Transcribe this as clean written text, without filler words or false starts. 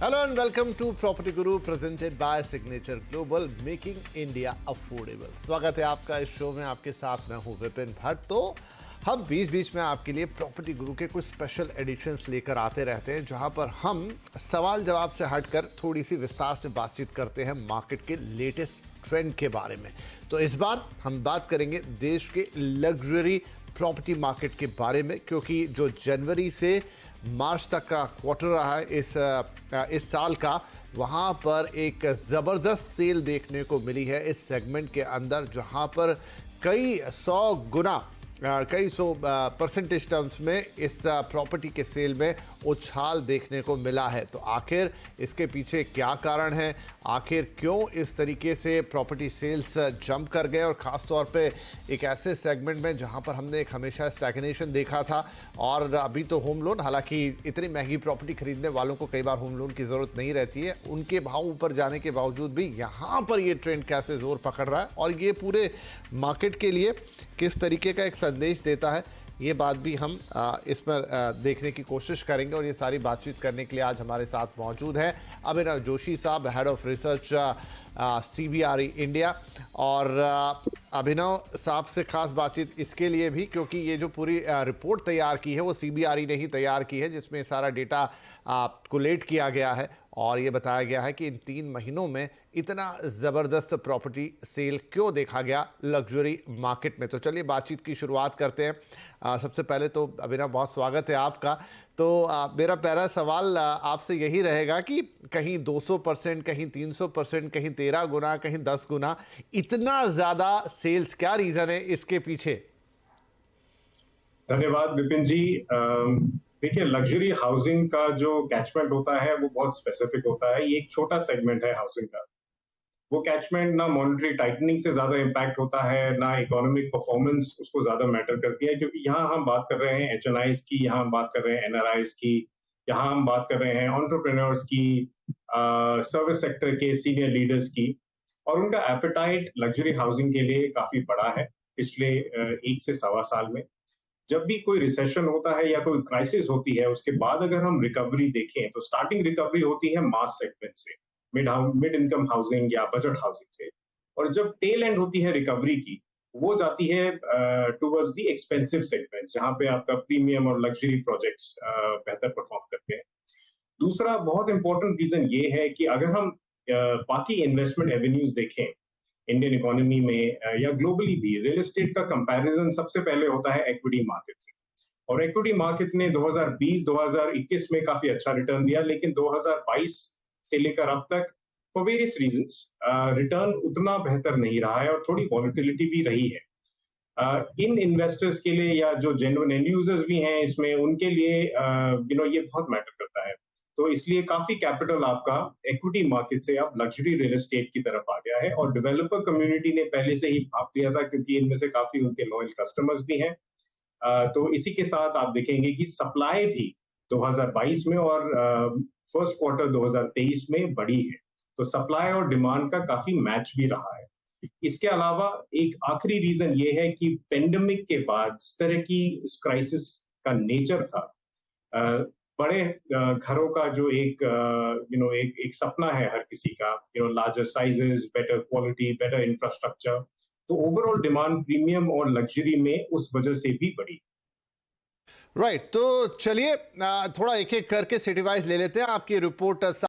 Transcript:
Hello and welcome to Property Guru presented by Signature Global, making India affordable। स्वागत है आपका इस show में। आपके साथ मैं हूं विपिन भट्ट। तो हम बीच बीच में आपके लिए प्रॉपर्टी गुरु के कुछ स्पेशल एडिशंस लेकर आते रहते हैं, जहां पर हम सवाल जवाब से हटकर थोड़ी सी विस्तार से बातचीत करते हैं मार्केट के लेटेस्ट ट्रेंड के बारे में। तो इस बार हम बात करेंगे देश के लग्जरी प्रॉपर्टी मार्केट के बारे में, क्योंकि जो जनवरी से मार्च तक का क्वार्टर रहा है इस साल का, वहाँ पर एक ज़बरदस्त सेल देखने को मिली है इस सेगमेंट के अंदर, जहाँ पर कई सौ परसेंटेज टर्म्स में इस प्रॉपर्टी के सेल में उछाल देखने को मिला है। तो आखिर इसके पीछे क्या कारण है, आखिर क्यों इस तरीके से प्रॉपर्टी सेल्स जंप कर गए, और ख़ास तौर पे एक ऐसे सेगमेंट में जहां पर हमने एक हमेशा स्टैग्नेशन देखा था। और अभी तो होम लोन, हालांकि इतनी महंगी प्रॉपर्टी खरीदने वालों को कई बार होम लोन की ज़रूरत नहीं रहती है, उनके भाव ऊपर जाने के बावजूद भी यहाँ पर ये ट्रेंड कैसे ज़ोर पकड़ रहा है और ये पूरे मार्केट के लिए किस तरीके का एक संदेश देता है, ये बात भी हम इस पर देखने की कोशिश करेंगे। और ये सारी बातचीत करने के लिए आज हमारे साथ मौजूद हैं अभिनव जोशी साहब, head of research CBRE India. और अभिनव साहब से खास बातचीत इसके लिए भी क्योंकि ये जो पूरी रिपोर्ट तैयार की है वो CBRE ने ही तैयार की है, जिसमें सारा डेटा कोलेट किया गया है और ये बताया गया है कि इन 3 महीनों में इतना ज़बरदस्त प्रॉपर्टी सेल क्यों देखा गया लग्जरी मार्केट में। तो चलिए बातचीत की शुरुआत करते हैं। सबसे पहले तो अभिनव, बहुत स्वागत है आपका। तो मेरा पहला सवाल आपसे यही रहेगा कि कहीं 200%, कहीं 300%, कहीं 13 गुना, कहीं 10 गुना, इतना ज़्यादा सेल्स, क्या रीज़न है इसके पीछे? धन्यवाद विपिन जी। देखिए, लग्जरी हाउसिंग का जो कैचमेंट होता है वो बहुत स्पेसिफिक होता है। ये एक छोटा सेगमेंट है हाउसिंग का। वो कैचमेंट ना मॉनेटरी टाइटनिंग से ज्यादा इम्पैक्ट होता है, ना इकोनॉमिक परफॉर्मेंस उसको ज्यादा मैटर करती है, क्योंकि यहाँ हम बात कर रहे हैं HNIs की, यहाँ हम बात कर रहे हैं NRIs की, यहाँ हम बात कर रहे हैं एंटरप्रेन्योर्स की, सर्विस सेक्टर के सीनियर लीडर्स की। और उनका एपेटाइट लग्जरी हाउसिंग के लिए काफी बड़ा है पिछले 1 से 1.25 साल में। जब भी कोई रिसेशन होता है या कोई क्राइसिस होती है, उसके बाद अगर हम रिकवरी देखें तो स्टार्टिंग रिकवरी होती है मास सेगमेंट से, मिड इनकम हाउसिंग या बजट हाउसिंग से। और जब टेल एंड होती है रिकवरी की, वो जाती है टुवर्ड्स द एक्सपेंसिव सेगमेंट, जहां पे आपका प्रीमियम और लग्जरी प्रोजेक्ट्स बेहतर परफॉर्म करते हैं। दूसरा बहुत इंपॉर्टेंट रीजन ये है कि अगर हम बाकी इन्वेस्टमेंट एवेन्यूज देखें इंडियन इकोनॉमी में या ग्लोबली भी, रियल एस्टेट का कंपैरिजन सबसे पहले होता है एक्विटी मार्केट से। और एक्विटी मार्केट ने 2020-2021 में काफी अच्छा रिटर्न दिया, लेकिन 2022 से लेकर अब तक फॉर वेरियस रीजंस रिटर्न उतना बेहतर नहीं रहा है और थोड़ी वॉलेटिलिटी भी रही है। इन इन्वेस्टर्स के लिए या जो जेन्युइन एंड यूजर्स भी हैं इसमें, उनके लिए ये बहुत मैटर करता है। तो इसलिए काफी कैपिटल आपका इक्विटी मार्केट से अब लग्जरी रियल एस्टेट की तरफ आ गया है, और डेवलपर कम्युनिटी ने पहले से ही भाग लिया था, क्योंकि इनमें से काफी उनके लॉयल कस्टमर्स भी हैं। तो इसी के साथ आप देखेंगे कि सप्लाई भी 2022 में और फर्स्ट क्वार्टर 2023 में बढ़ी है। तो सप्लाई और डिमांड का काफी मैच भी रहा है। इसके अलावा एक आखिरी रीजन ये है कि पेंडेमिक के बाद इस तरह की क्राइसिस का नेचर था, बड़े घरों का जो एक सपना है हर किसी का, larger sizes, better quality, better infrastructure. तो ओवरऑल डिमांड प्रीमियम और लग्जरी में उस वजह से भी बढ़ी। राइट। तो चलिए थोड़ा एक एक करके सिटी वाइज ले लेते हैं आपकी रिपोर्ट।